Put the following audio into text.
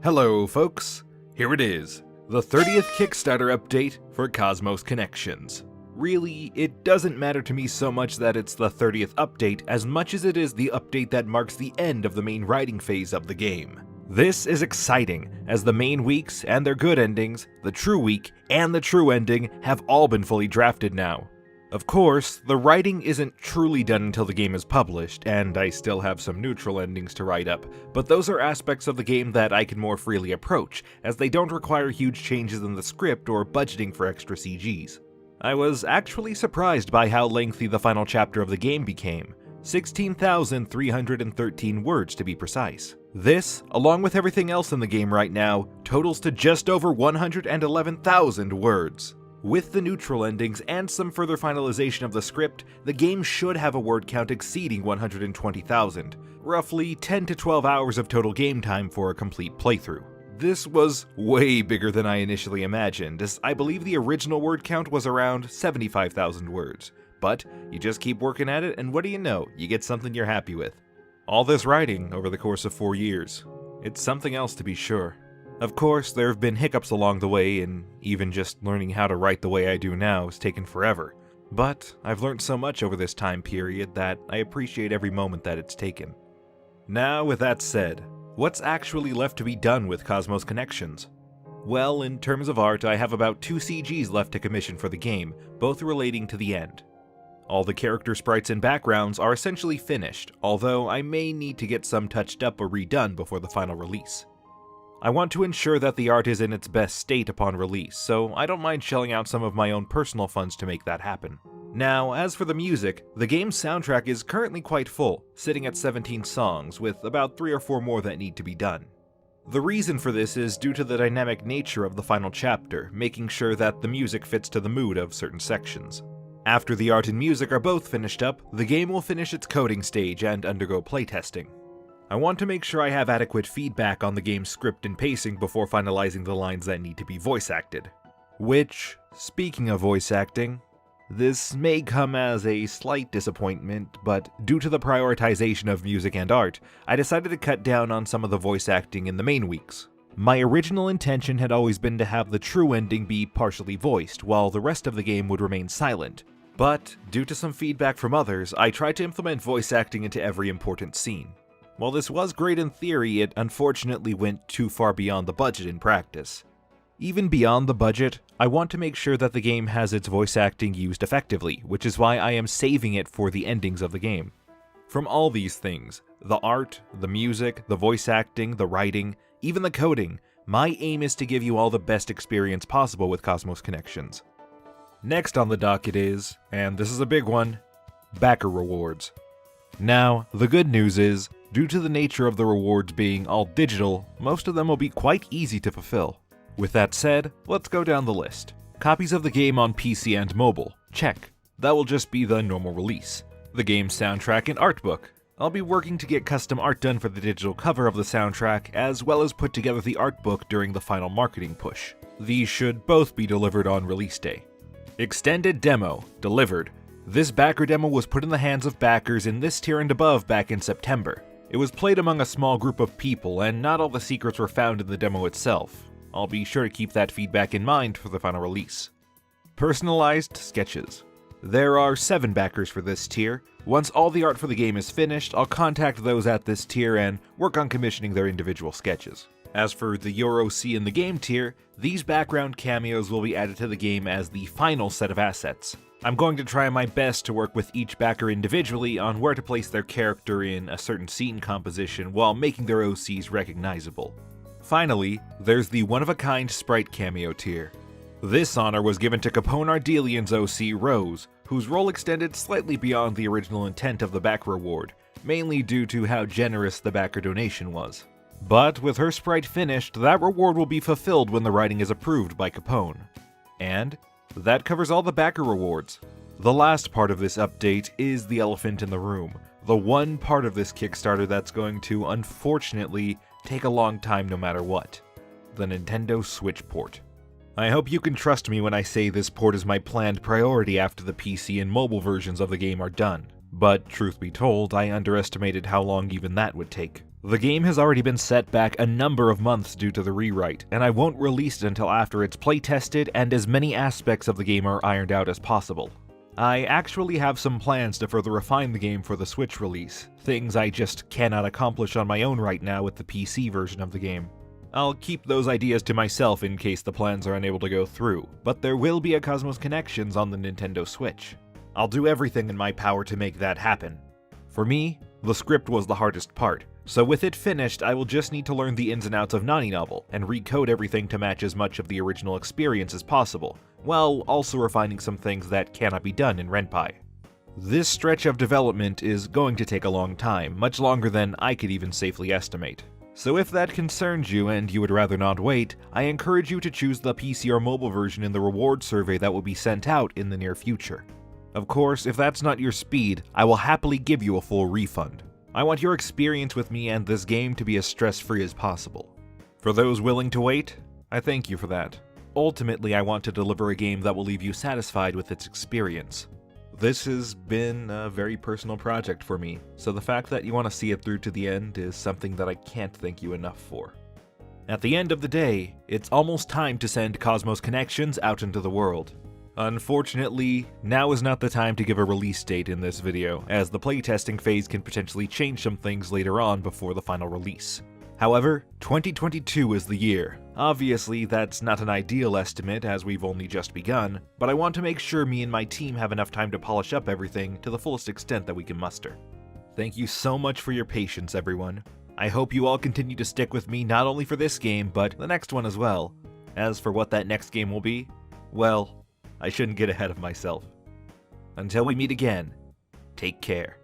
Hello folks, here it is, the 30th Kickstarter update for Kosmos Connections. Really, it doesn't matter to me so much that it's the 30th update as much as it is the update that marks the end of the main writing phase of the game. This is exciting, as the main weeks and their good endings, the true week and the true ending have all been fully drafted now. Of course, the writing isn't truly done until the game is published, and I still have some neutral endings to write up, but those are aspects of the game that I can more freely approach, as they don't require huge changes in the script or budgeting for extra CGs. I was actually surprised by how lengthy the final chapter of the game became, 16,313 words to be precise. This, along with everything else in the game right now, totals to just over 111,000 words. With the neutral endings and some further finalization of the script, the game should have a word count exceeding 120,000, roughly 10 to 12 hours of total game time for a complete playthrough. This was way bigger than I initially imagined, as I believe the original word count was around 75,000 words. But you just keep working at it, and what do you know, you get something you're happy with. All this writing over the course of 4 years. It's something else to be sure. Of course, there have been hiccups along the way, and even just learning how to write the way I do now has taken forever. But I've learned so much over this time period that I appreciate every moment that it's taken. Now, with that said, what's actually left to be done with Kosmos Connections? Well, in terms of art, I have about 2 CGs left to commission for the game, both relating to the end. All the character sprites and backgrounds are essentially finished, although I may need to get some touched up or redone before the final release. I want to ensure that the art is in its best state upon release, so I don't mind shelling out some of my own personal funds to make that happen. Now, as for the music, the game's soundtrack is currently quite full, sitting at 17 songs, with about 3 or 4 more that need to be done. The reason for this is due to the dynamic nature of the final chapter, making sure that the music fits to the mood of certain sections. After the art and music are both finished up, the game will finish its coding stage and undergo playtesting. I want to make sure I have adequate feedback on the game's script and pacing before finalizing the lines that need to be voice acted. Which, speaking of voice acting, this may come as a slight disappointment, but due to the prioritization of music and art, I decided to cut down on some of the voice acting in the main weeks. My original intention had always been to have the true ending be partially voiced, while the rest of the game would remain silent. But, due to some feedback from others, I tried to implement voice acting into every important scene. While this was great in theory, it unfortunately went too far beyond the budget in practice. Even beyond the budget, I want to make sure that the game has its voice acting used effectively, which is why I am saving it for the endings of the game. From all these things, the art, the music, the voice acting, the writing, even the coding, my aim is to give you all the best experience possible with Kosmos Connections. Next on the docket is, and this is a big one, backer rewards. Now, the good news is, due to the nature of the rewards being all digital, most of them will be quite easy to fulfill. With that said, let's go down the list. Copies of the game on PC and mobile, check. That will just be the normal release. The game's soundtrack and art book. I'll be working to get custom art done for the digital cover of the soundtrack, as well as put together the art book during the final marketing push. These should both be delivered on release day. Extended demo, delivered. This backer demo was put in the hands of backers in this tier and above back in September. It was played among a small group of people, and not all the secrets were found in the demo itself. I'll be sure to keep that feedback in mind for the final release. Personalized sketches. There are 7 backers for this tier. Once all the art for the game is finished, I'll contact those at this tier and work on commissioning their individual sketches. As for the Your OC in the game tier, these background cameos will be added to the game as the final set of assets. I'm going to try my best to work with each backer individually on where to place their character in a certain scene composition while making their OCs recognizable. Finally, there's the one-of-a-kind sprite cameo tier. This honor was given to Capone Ardelian's OC Rose, whose role extended slightly beyond the original intent of the back reward, mainly due to how generous the backer donation was. But with her sprite finished, that reward will be fulfilled when the writing is approved by Capone. And that covers all the backer rewards. The last part of this update is the elephant in the room, the one part of this Kickstarter that's going to, unfortunately, take a long time no matter what. The Nintendo Switch port. I hope you can trust me when I say this port is my planned priority after the PC and mobile versions of the game are done. But truth be told, I underestimated how long even that would take. The game has already been set back a number of months due to the rewrite, and I won't release it until after it's playtested and as many aspects of the game are ironed out as possible. I actually have some plans to further refine the game for the Switch release, things I just cannot accomplish on my own right now with the PC version of the game. I'll keep those ideas to myself in case the plans are unable to go through, but there will be a Kosmos Connections on the Nintendo Switch. I'll do everything in my power to make that happen. For me, the script was the hardest part, so with it finished I will just need to learn the ins and outs of Nani Novel and recode everything to match as much of the original experience as possible, while also refining some things that cannot be done in Ren'Py. This stretch of development is going to take a long time, much longer than I could even safely estimate. So if that concerns you and you would rather not wait, I encourage you to choose the PC or mobile version in the reward survey that will be sent out in the near future. Of course, if that's not your speed, I will happily give you a full refund. I want your experience with me and this game to be as stress-free as possible. For those willing to wait, I thank you for that. Ultimately, I want to deliver a game that will leave you satisfied with its experience. This has been a very personal project for me, so the fact that you want to see it through to the end is something that I can't thank you enough for. At the end of the day, it's almost time to send Kosmos Connections out into the world. Unfortunately, now is not the time to give a release date in this video, as the playtesting phase can potentially change some things later on before the final release. However, 2022 is the year. Obviously, that's not an ideal estimate as we've only just begun, but I want to make sure me and my team have enough time to polish up everything to the fullest extent that we can muster. Thank you so much for your patience, everyone. I hope you all continue to stick with me not only for this game, but the next one as well. As for what that next game will be, well, I shouldn't get ahead of myself. Until we meet again, take care.